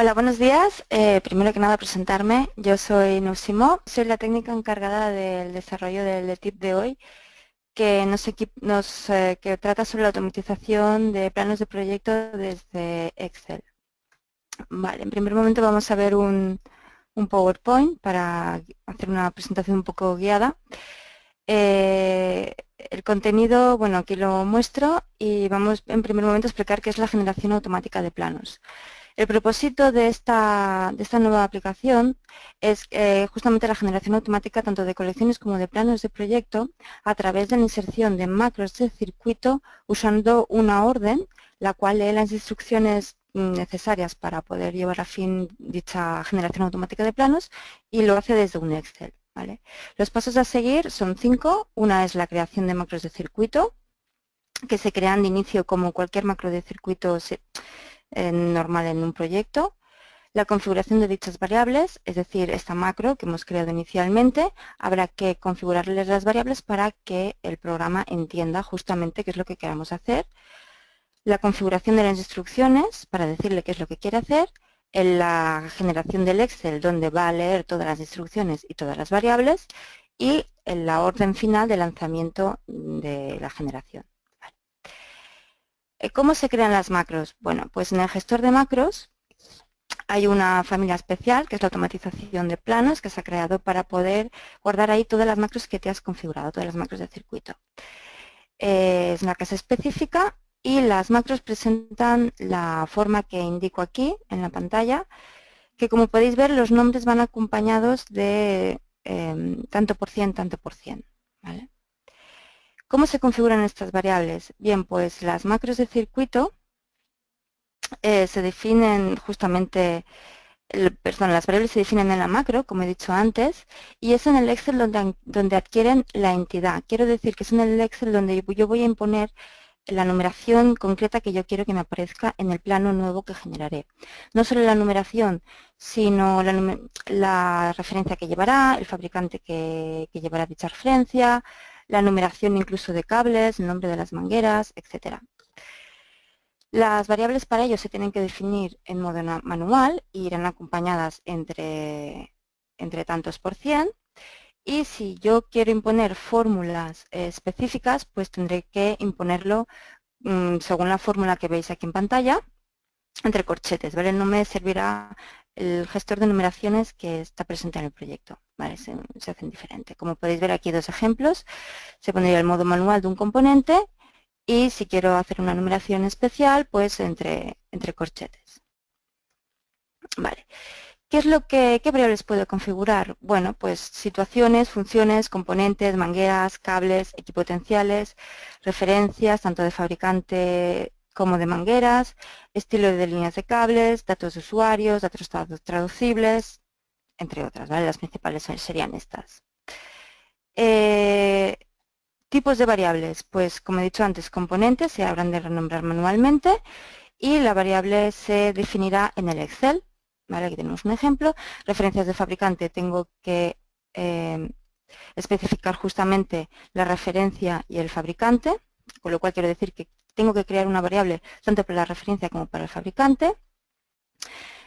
Hola, buenos días. Primero que nada, presentarme. Yo soy Nusimo, soy la técnica encargada del desarrollo del ETIP de hoy, que, que trata sobre la automatización de planos de proyecto desde Excel. Vale, en primer momento vamos a ver un PowerPoint para hacer una presentación un poco guiada. El contenido, bueno, aquí lo muestro y vamos en primer momento a explicar qué es la generación automática de planos. El propósito de esta nueva aplicación es justamente la generación automática tanto de colecciones como de planos de proyecto a través de la inserción de macros de circuito usando una orden, la cual lee las instrucciones necesarias para poder llevar a fin dicha generación automática de planos y lo hace desde un Excel. ¿Vale? Los pasos a seguir son 5. Una es la creación de macros de circuito, que se crean de inicio como cualquier macro de circuito normal en un proyecto. La configuración de dichas variables, es decir, esta macro que hemos creado inicialmente, habrá que configurarles las variables para que el programa entienda justamente qué es lo que queramos hacer. La configuración de las instrucciones, para decirle qué es lo que quiere hacer. En la generación del Excel, donde va a leer todas las instrucciones y todas las variables. Y en la orden final de lanzamiento de la generación. ¿Cómo se crean las macros? Bueno, pues en el gestor de macros hay una familia especial, que es la automatización de planos, que se ha creado para poder guardar ahí todas las macros que te has configurado, todas las macros de circuito. Es una clase específica y las macros presentan la forma que indico aquí en la pantalla, que como podéis ver los nombres van acompañados de tanto por cien, tanto por cien. ¿Vale? ¿Cómo se configuran estas variables? Bien, pues las macros de circuito se definen justamente, las variables se definen en la macro, como he dicho antes, y es en el Excel donde adquieren la entidad. Quiero decir que es en el Excel donde yo voy a imponer la numeración concreta que yo quiero que me aparezca en el plano nuevo que generaré. No solo la numeración, sino la referencia que llevará, el fabricante que llevará dicha referencia, la numeración incluso de cables, el nombre de las mangueras, etcétera. Las variables para ello se tienen que definir en modo manual e irán acompañadas entre tantos por cien. Y si yo quiero imponer fórmulas específicas, pues tendré que imponerlo según la fórmula que veis aquí en pantalla, entre corchetes, ¿vale? No me servirá el gestor de numeraciones que está presente en el proyecto, ¿vale? Se hacen diferente. Como podéis ver aquí dos ejemplos, se pondría el modo manual de un componente y si quiero hacer una numeración especial, pues entre corchetes. Vale. ¿Qué variables puedo configurar? Bueno, pues situaciones, funciones, componentes, mangueras, cables, equipotenciales, referencias, tanto de fabricante como de mangueras, estilo de líneas de cables, datos de usuarios, datos traducibles, entre otras, ¿vale? Las principales serían estas. Tipos de variables, pues como he dicho antes, componentes se habrán de renombrar manualmente y la variable se definirá en el Excel. ¿Vale? Aquí tenemos un ejemplo. Referencias de fabricante, tengo que especificar justamente la referencia y el fabricante, con lo cual quiero decir que tengo que crear una variable tanto para la referencia como para el fabricante.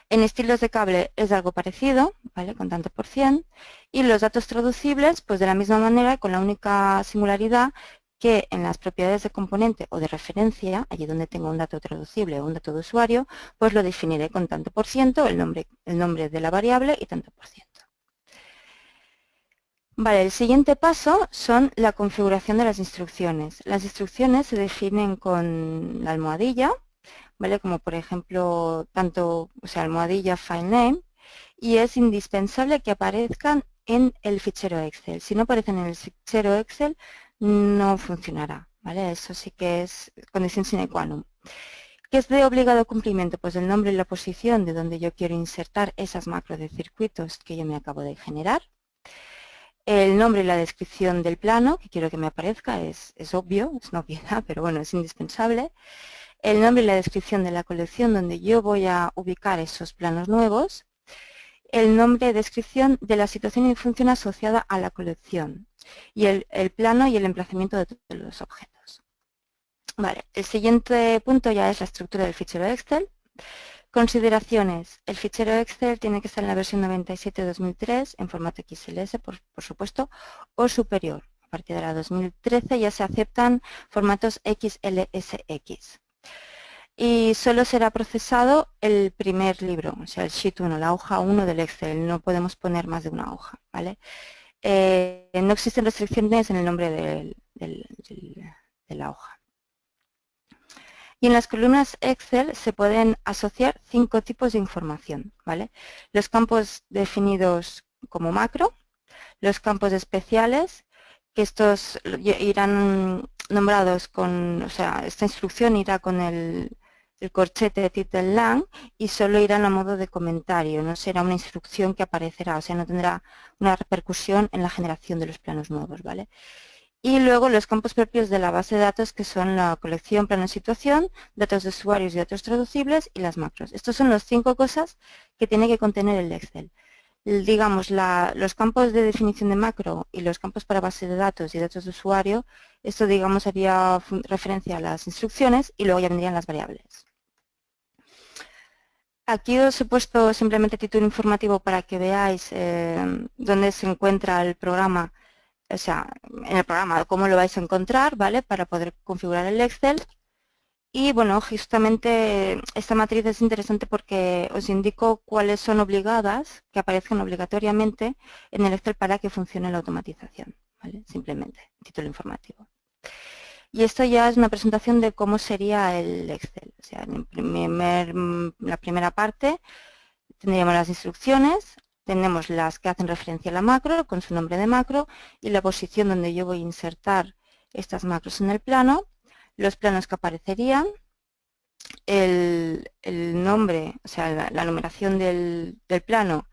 En estilos de cable es algo parecido, ¿vale? Con tanto por cien. Y los datos traducibles, pues de la misma manera, con la única singularidad que en las propiedades de componente o de referencia, allí donde tengo un dato traducible o un dato de usuario, pues lo definiré con tanto por ciento, el nombre de la variable y tanto por ciento. Vale, el siguiente paso son la configuración de las instrucciones. Las instrucciones se definen con la almohadilla, ¿vale? Como por ejemplo, almohadilla FileName, y es indispensable que aparezcan en el fichero Excel. Si no aparecen en el fichero Excel, no funcionará, ¿vale? Eso sí que es condición sine qua non. ¿Qué es de obligado cumplimiento? Pues el nombre y la posición de donde yo quiero insertar esas macros de circuitos que yo me acabo de generar. El nombre y la descripción del plano que quiero que me aparezca es obvio, es una obviedad, pero bueno, es indispensable. El nombre y la descripción de la colección donde yo voy a ubicar esos planos nuevos. El nombre y descripción de la situación y función asociada a la colección. Y el plano y el emplazamiento de todos los objetos. Vale, el siguiente punto ya es la estructura del fichero Excel. Consideraciones. El fichero Excel tiene que estar en la versión 97-2003 en formato XLS, por supuesto, o superior. A partir de la 2013 ya se aceptan formatos XLSX. Y solo será procesado el primer libro, o sea, el Sheet 1, la hoja 1 del Excel. No podemos poner más de una hoja, ¿vale? No existen restricciones en el nombre de la hoja. Y en las columnas Excel se pueden asociar 5 tipos de información, ¿vale? Los campos definidos como macro, los campos especiales, que estos irán nombrados con, o sea, esta instrucción irá con el corchete title lang y solo irán a modo de comentario, no será una instrucción que aparecerá, o sea, no tendrá una repercusión en la generación de los planos nuevos, ¿vale? Y luego los campos propios de la base de datos, que son la colección, plano, situación, datos de usuarios y datos traducibles y las macros. Estos son las 5 cosas que tiene que contener el Excel. Digamos, los campos de definición de macro y los campos para base de datos y datos de usuario, esto, digamos, haría referencia a las instrucciones y luego ya vendrían las variables. Aquí os he puesto simplemente título informativo para que veáis dónde se encuentra el programa, o sea, en el programa cómo lo vais a encontrar, ¿vale? Para poder configurar el Excel. Y bueno, justamente esta matriz es interesante porque os indico cuáles son obligadas, que aparezcan obligatoriamente en el Excel para que funcione la automatización, ¿vale? Simplemente, título informativo. Y esto ya es una presentación de cómo sería el Excel. O sea, en la primera parte tendríamos las instrucciones, tenemos las que hacen referencia a la macro con su nombre de macro y la posición donde yo voy a insertar estas macros en el plano, los planos que aparecerían, el nombre, o sea, la numeración del plano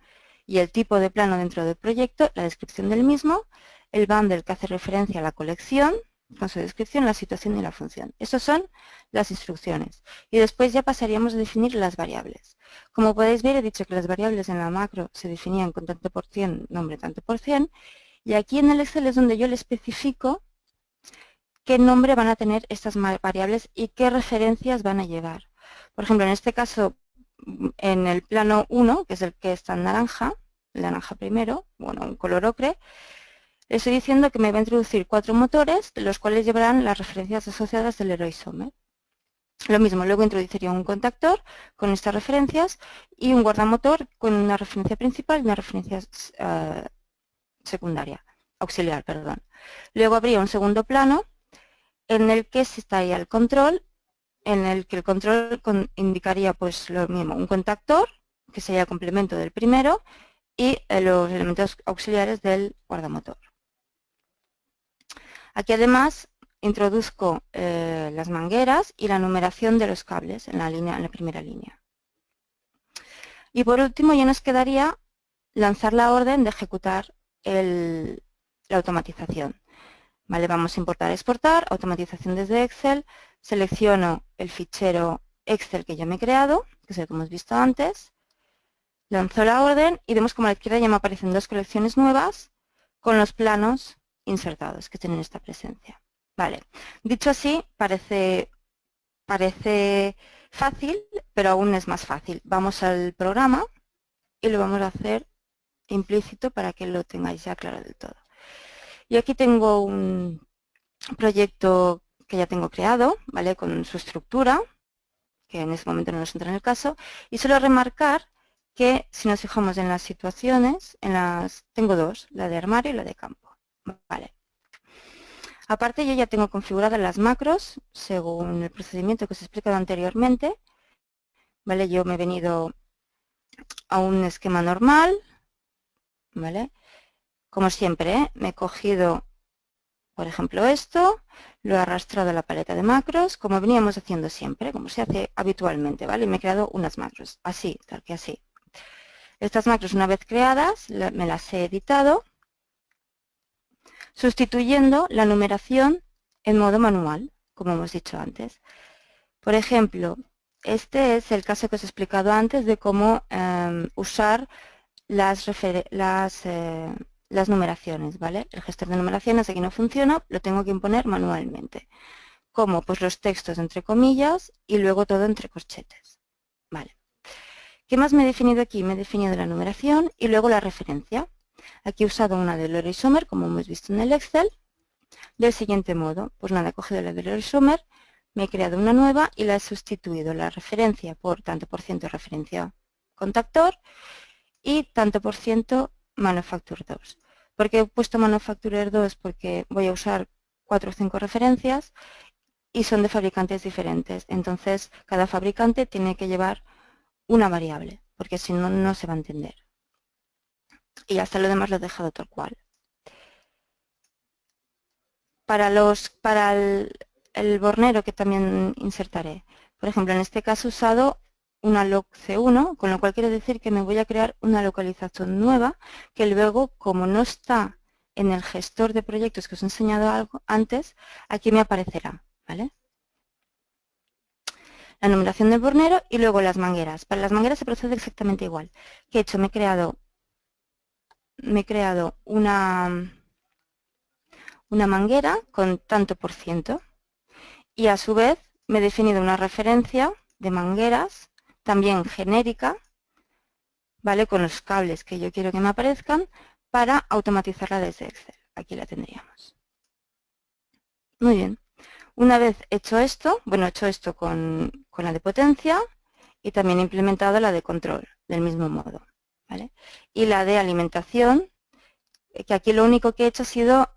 y el tipo de plano dentro del proyecto, la descripción del mismo, el bundle que hace referencia a la colección, con su descripción, la situación y la función. Estas son las instrucciones. Y después ya pasaríamos a definir las variables. Como podéis ver, he dicho que las variables en la macro se definían con tanto por cien, nombre tanto por cien, y aquí en el Excel es donde yo le especifico qué nombre van a tener estas variables y qué referencias van a llevar. Por ejemplo, en este caso, en el plano 1, que es el que está en naranja, el naranja primero, bueno, un color ocre, le estoy diciendo que me va a introducir 4 motores, de los cuales llevarán las referencias asociadas del Leroy Somer. Lo mismo, luego introduciría un contactor con estas referencias y un guardamotor con una referencia principal y una referencia secundaria, auxiliar, perdón. Luego habría un segundo plano en el que se estaría el control, en el que el control indicaría pues lo mismo, un contactor, que sería el complemento del primero, y los elementos auxiliares del guardamotor. Aquí además introduzco las mangueras y la numeración de los cables en la primera línea. Y por último ya nos quedaría lanzar la orden de ejecutar la automatización. Vale, vamos a importar, exportar, automatización desde Excel, selecciono el fichero Excel que yo me he creado, que es el que hemos visto antes, lanzo la orden y vemos como a la izquierda ya me aparecen 2 colecciones nuevas con los planos insertados que tienen esta presencia. Vale, dicho así, parece fácil, pero aún es más fácil. Vamos al programa y lo vamos a hacer implícito para que lo tengáis ya claro del todo. Yo aquí tengo un proyecto que ya tengo creado, ¿vale? Con su estructura, que en este momento no nos entra en el caso, y solo remarcar que si nos fijamos en las situaciones, tengo 2, la de armario y la de campo. Vale. Aparte yo ya tengo configuradas las macros según el procedimiento que os he explicado anteriormente. Vale, yo me he venido a un esquema normal, ¿vale? Como siempre, me he cogido, por ejemplo, esto, lo he arrastrado a la paleta de macros, como veníamos haciendo siempre, como se hace habitualmente, ¿vale? Y me he creado unas macros, así, tal que así. Estas macros, una vez creadas, me las he editado, sustituyendo la numeración en modo manual, como hemos dicho antes. Por ejemplo, este es el caso que os he explicado antes de cómo usar las numeraciones, ¿vale? El gestor de numeraciones aquí no funciona, lo tengo que imponer manualmente. ¿Cómo? Pues los textos entre comillas y luego todo entre corchetes. Vale. ¿Qué más me he definido aquí? Me he definido la numeración y luego la referencia. Aquí he usado una de Leroy Somer, como hemos visto en el Excel, del siguiente modo. Pues nada, he cogido la de Leroy Somer, me he creado una nueva y la he sustituido la referencia por tanto por ciento referencia contactor y tanto por ciento Manufacturer 2. ¿Por qué he puesto Manufacturer 2? Porque voy a usar 4 o 5 referencias y son de fabricantes diferentes. Entonces, cada fabricante tiene que llevar una variable, porque si no, no se va a entender. Y hasta lo demás lo he dejado tal cual. Para el bornero que también insertaré, por ejemplo, en este caso he usado una loc C1, con lo cual quiere decir que me voy a crear una localización nueva que luego, como no está en el gestor de proyectos que os he enseñado algo antes, aquí me aparecerá, ¿vale? La numeración del bornero y luego las mangueras. Para las mangueras se procede exactamente igual. ¿Qué he hecho? Me he creado una manguera con tanto por ciento y a su vez me he definido una referencia de mangueras también genérica, ¿vale? Con los cables que yo quiero que me aparezcan para automatizarla desde Excel. Aquí la tendríamos. Muy bien. Una vez hecho esto, bueno, he hecho esto con la de potencia y también he implementado la de control del mismo modo, ¿vale? Y la de alimentación, que aquí lo único que he hecho ha sido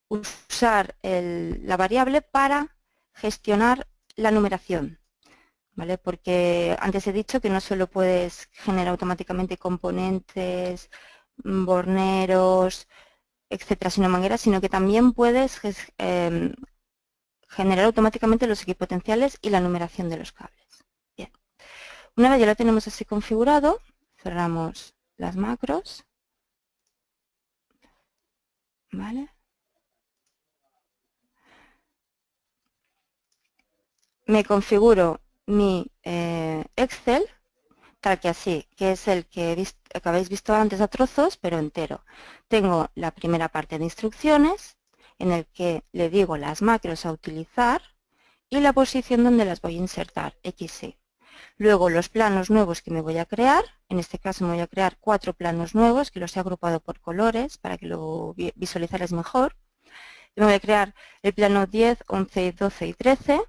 usar la variable para gestionar la numeración, ¿vale? Porque antes he dicho que no solo puedes generar automáticamente componentes, borneros, etcétera, sino mangueras, sino que también puedes generar automáticamente los equipotenciales y la numeración de los cables. Bien. Una vez ya lo tenemos así configurado, cerramos las macros, ¿vale? Me configuro mi Excel, tal que así, que es el que habéis visto antes a trozos, pero entero. Tengo la primera parte de instrucciones, en el que le digo las macros a utilizar y la posición donde las voy a insertar, XY. Luego los planos nuevos que me voy a crear, en este caso me voy a crear 4 planos nuevos que los he agrupado por colores para que lo visualizaréis mejor. Me voy a crear el plano 10, 11, 12 y 13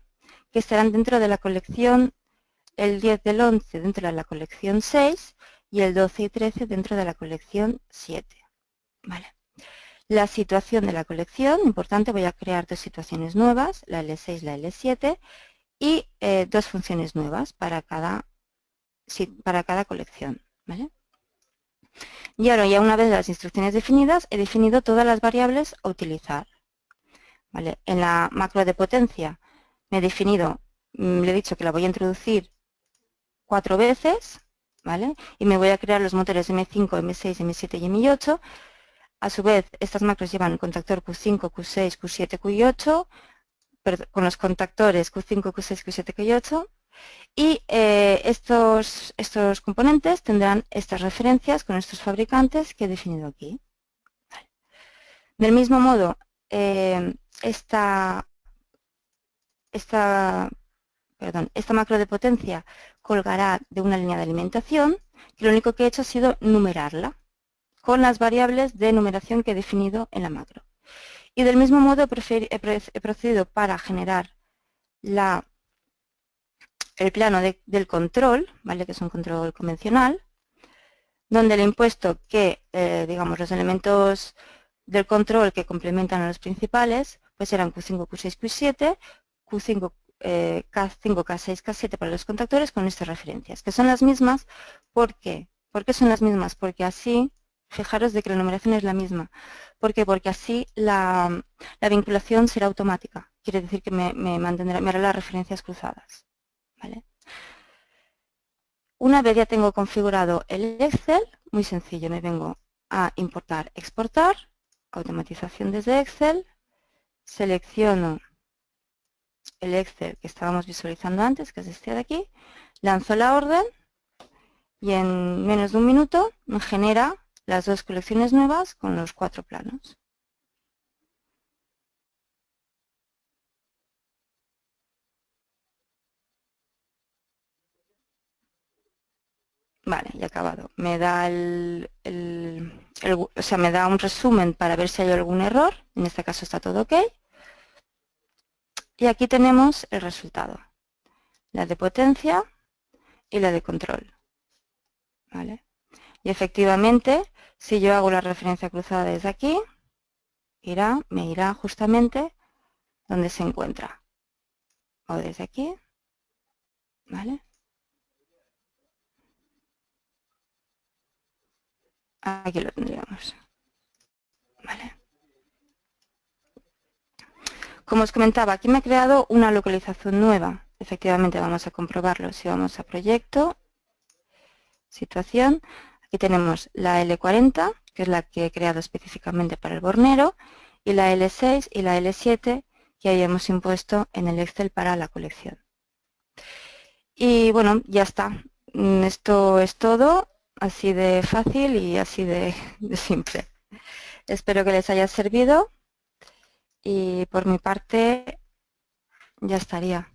que estarán dentro de la colección, el 10 del 11 dentro de la colección 6 y el 12 y 13 dentro de la colección 7. Vale. La situación de la colección, importante, voy a crear 2 situaciones nuevas, la L6 y la L7 y 2 funciones nuevas para cada colección. ¿Vale? Y ahora, ya una vez las instrucciones definidas, he definido todas las variables a utilizar. ¿Vale? En la macro de potencia me he definido, le he dicho que la voy a introducir 4 veces, ¿vale? Y me voy a crear los motores M5, M6, M7 y M8. A su vez, estas macros llevan contactor Q5, Q6, Q7, Q8, con los contactores Q5, Q6, Q7, Q8. Y estos componentes tendrán estas referencias con estos fabricantes que he definido aquí. Vale. Del mismo modo, esta macro de potencia colgará de una línea de alimentación, que lo único que he hecho ha sido numerarla con las variables de numeración que he definido en la macro. Y del mismo modo he procedido para generar el plano del control, ¿vale? Que es un control convencional, donde le he impuesto que, digamos, los elementos del control que complementan a los principales, pues eran Q5, Q6, Q7, Q5, K5, K6, K7 para los contactores con estas referencias, que son las mismas. ¿Por qué? ¿Por qué son las mismas? Porque así, fijaros de que la numeración es la misma. ¿Por qué? Porque así la vinculación será automática. Quiere decir que me hará las referencias cruzadas. ¿Vale? Una vez ya tengo configurado el Excel, muy sencillo, me vengo a importar, exportar, automatización desde Excel, selecciono el Excel que estábamos visualizando antes, que es este de aquí, lanzo la orden y en menos de un minuto me genera las 2 colecciones nuevas con los 4 planos. Vale, y acabado. Me da o sea, me da un resumen para ver si hay algún error. En este caso está todo ok. Y aquí tenemos el resultado. La de potencia y la de control. ¿Vale? Y efectivamente, si yo hago la referencia cruzada desde aquí, me irá justamente donde se encuentra. O desde aquí. ¿Vale? Aquí lo tendríamos. ¿Vale? Como os comentaba, aquí me ha creado una localización nueva. Efectivamente, vamos a comprobarlo. Si vamos a proyecto, situación, aquí tenemos la L40, que es la que he creado específicamente para el bornero, y la L6 y la L7 que habíamos impuesto en el Excel para la colección. Y bueno, ya está. Esto es todo, así de fácil y así de simple. Espero que les haya servido y por mi parte ya estaría.